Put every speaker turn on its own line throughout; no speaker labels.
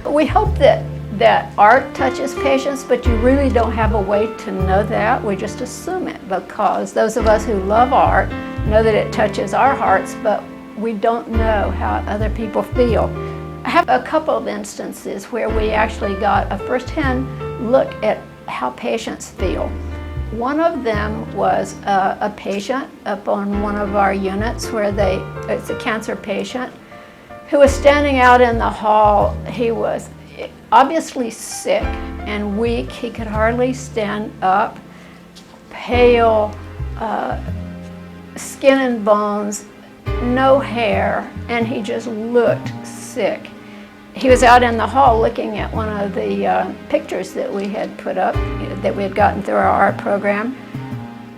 We hope that art touches patients, but you really don't have a way to know that. We just assume it because those of us who love art know that it touches our hearts, but we don't know how other people feel. I have a couple of instances where we actually got a first-hand look at how patients feel. One of them was a patient up on one of our units where it's a cancer patient who was standing out in the hall. He was obviously sick and weak. He could hardly stand up, pale, skin and bones, no hair, and he just looked sick. He was out in the hall looking at one of the pictures that we had put up, that we had gotten through our art program.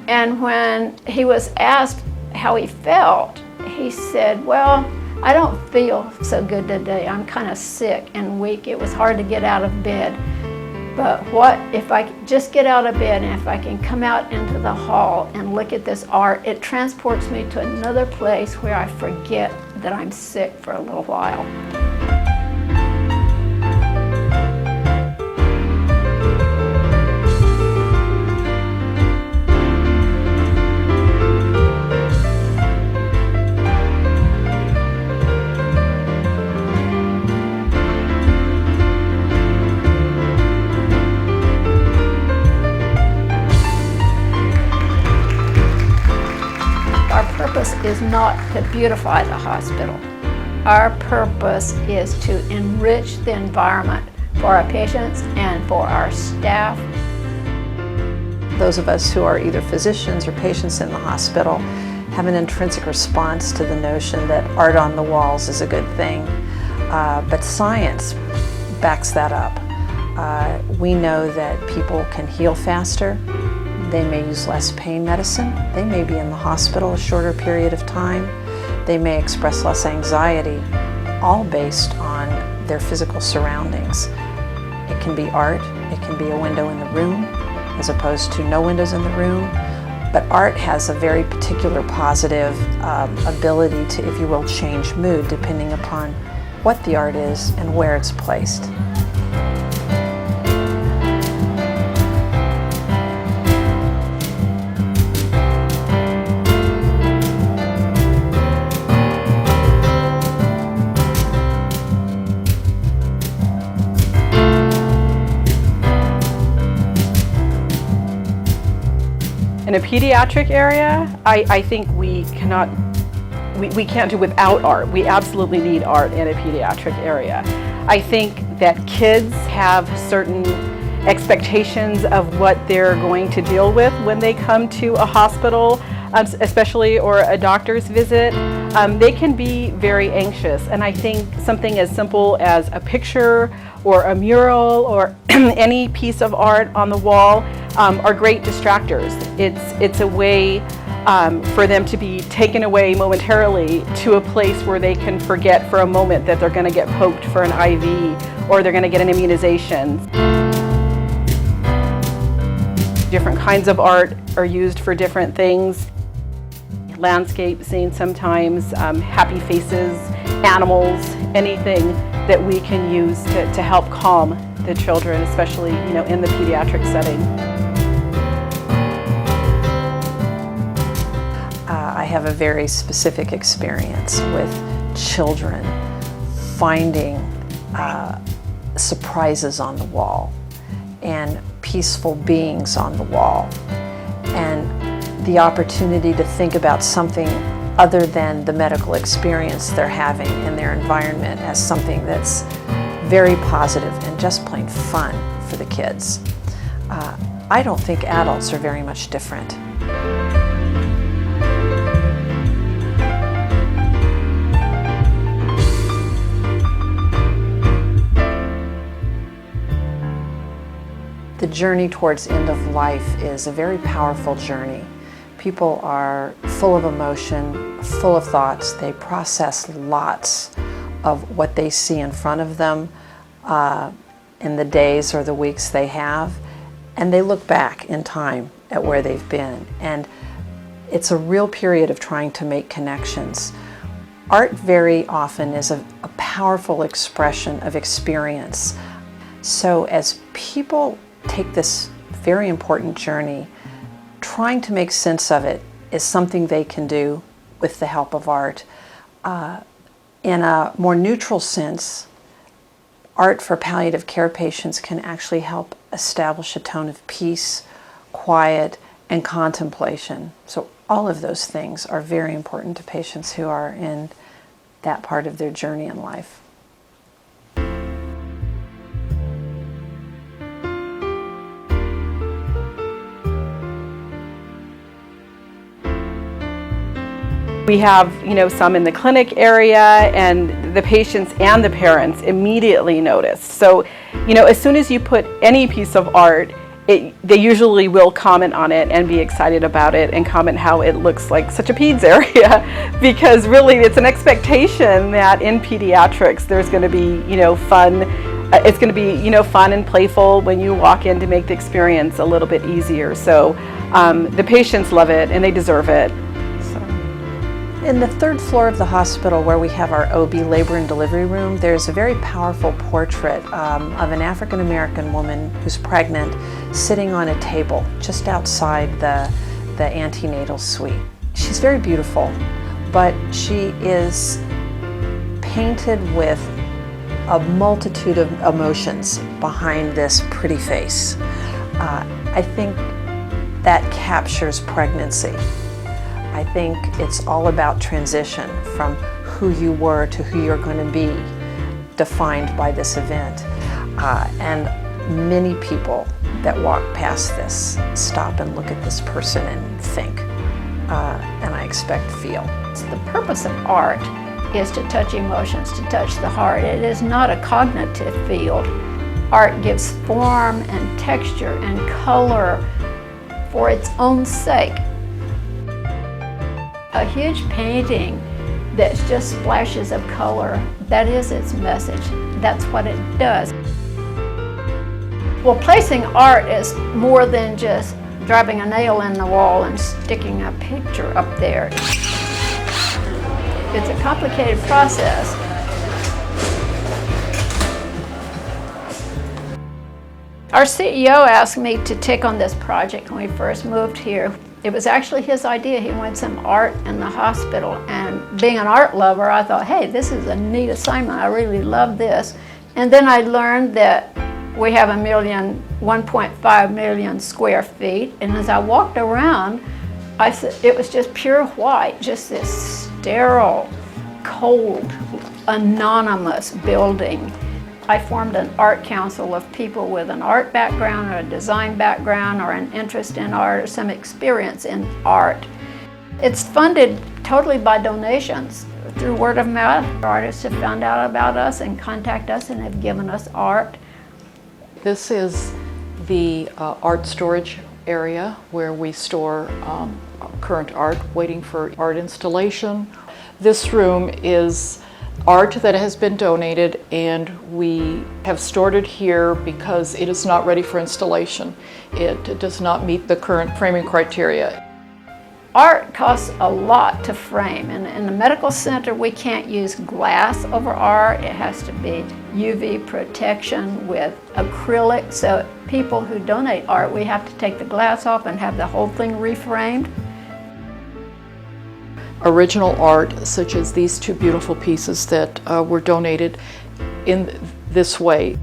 And when he was asked how he felt, he said, "Well, I don't feel so good today. I'm kind of sick and weak. It was hard to get out of bed. But what if I just get out of bed and if I can come out into the hall and look at this art, it transports me to another place where I forget that I'm sick for a little while." Our purpose is not to beautify the hospital. Our purpose is to enrich the environment for our patients and for our staff.
Those of us who are either physicians or patients in the hospital have an intrinsic response to the notion that art on the walls is a good thing, but science backs that up. We know that people can heal faster. They may use less pain medicine. They may be in the hospital a shorter period of time. They may express less anxiety, all based on their physical surroundings. It can be art. It can be a window in the room as opposed to no windows in the room. But art has a very particular positive ability to, if you will, change mood depending upon what the art is and where it's placed.
In a pediatric area, I think we can't do without art. We absolutely need art in a pediatric area. I think that kids have certain expectations of what they're going to deal with when they come to a hospital, especially or a doctor's visit. They can be very anxious, and I think something as simple as a picture or a mural or any piece of art on the wall are great distractors. It's a way for them to be taken away momentarily to a place where they can forget for a moment that they're going to get poked for an IV or they're going to get an immunization. Different kinds of art are used for different things. Landscape scenes sometimes, happy faces, animals, anything that we can use to help calm the children, especially in the pediatric setting.
I have a very specific experience with children finding surprises on the wall and peaceful beings on the wall, and the opportunity to think about something other than the medical experience they're having in their environment as something that's very positive and just plain fun for the kids. I don't think adults are very much different. The journey towards end of life is a very powerful journey. People are full of emotion, full of thoughts. They process lots of what they see in front of them in the days or the weeks they have, and they look back in time at where they've been. And it's a real period of trying to make connections. Art very often is a powerful expression of experience. So as people take this very important journey, trying to make sense of it is something they can do with the help of art. In a more neutral sense, art for palliative care patients can actually help establish a tone of peace, quiet, and contemplation. So all of those things are very important to patients who are in that part of their journey in life.
We have, some in the clinic area, and the patients and the parents immediately notice. So, as soon as you put any piece of art, they usually will comment on it and be excited about it and comment how it looks like such a peds area, because really it's an expectation that in pediatrics there's going to be, fun. It's going to be, fun and playful when you walk in to make the experience a little bit easier. So the patients love it and they deserve it.
In the third floor of the hospital, where we have our OB labor and delivery room, there's a very powerful portrait of an African American woman who's pregnant sitting on a table just outside the antenatal suite. She's very beautiful, but she is painted with a multitude of emotions behind this pretty face. I think that captures pregnancy. I think it's all about transition from who you were to who you're going to be, defined by this event. And many people that walk past this stop and look at this person and think, and I expect feel.
The purpose of art is to touch emotions, to touch the heart. It is not a cognitive field. Art gives form and texture and color for its own sake. A huge painting that's just splashes of color, that is its message. That's what it does. Well, placing art is more than just driving a nail in the wall and sticking a picture up there. It's a complicated process. Our CEO asked me to take on this project when we first moved here. It was actually his idea. He wanted some art in the hospital, and being an art lover, I thought, hey, this is a neat assignment. I really love this. And then I learned that we have 1.5 million square feet, and as I walked around, I said it was just pure white, just this sterile, cold, anonymous building. I formed an art council of people with an art background or a design background or an interest in art or some experience in art. It's funded totally by donations through word of mouth. Artists have found out about us and contact us and have given us art.
This is the art storage area where we store current art waiting for art installation. This room is art that has been donated, and we have stored it here because it is not ready for installation. It does not meet the current framing criteria.
Art costs a lot to frame, and in the medical center we can't use glass over art. It has to be UV protection with acrylic, so people who donate art, we have to take the glass off and have the whole thing reframed.
Original art, such as these two beautiful pieces that were donated in this way,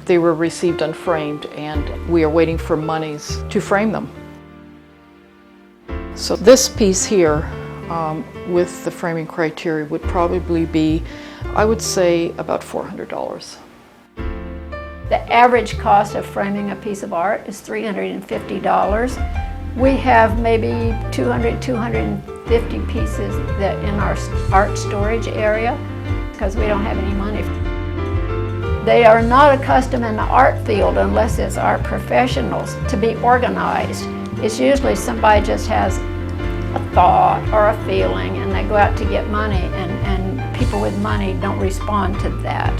they were received unframed, and we are waiting for monies to frame them. So this piece here, with the framing criteria, would probably be, I would say, about $400.
The average cost of framing a piece of art is $350. We have maybe 250 pieces that in our art storage area because we don't have any money. They are not accustomed in the art field, unless it's art professionals, to be organized. It's usually somebody just has a thought or a feeling and they go out to get money, and people with money don't respond to that.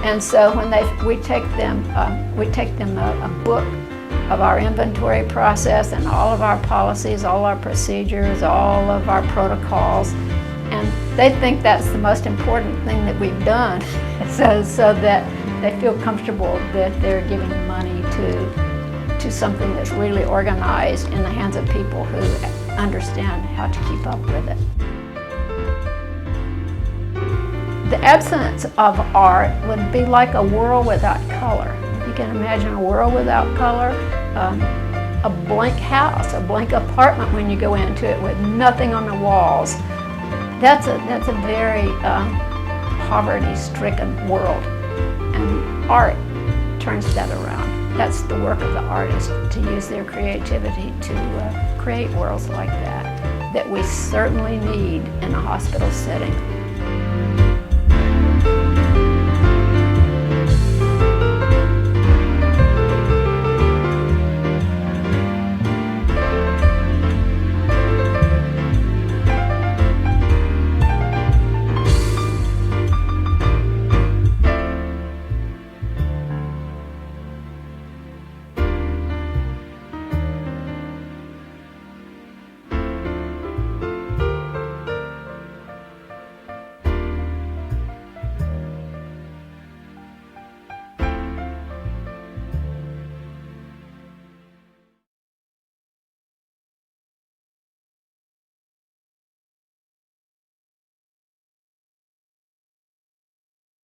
And so when we take them a book of our inventory process and all of our policies, all our procedures, all of our protocols, And they think that's the most important thing that we've done, so that they feel comfortable that they're giving money to something that's really organized in the hands of people who understand how to keep up with it. The absence of art would be like a world without color. You can imagine a world without color, a blank house, a blank apartment when you go into it with nothing on the walls. That's a very poverty-stricken world, and art turns that around. That's the work of the artist, to use their creativity to create worlds like that we certainly need in a hospital setting.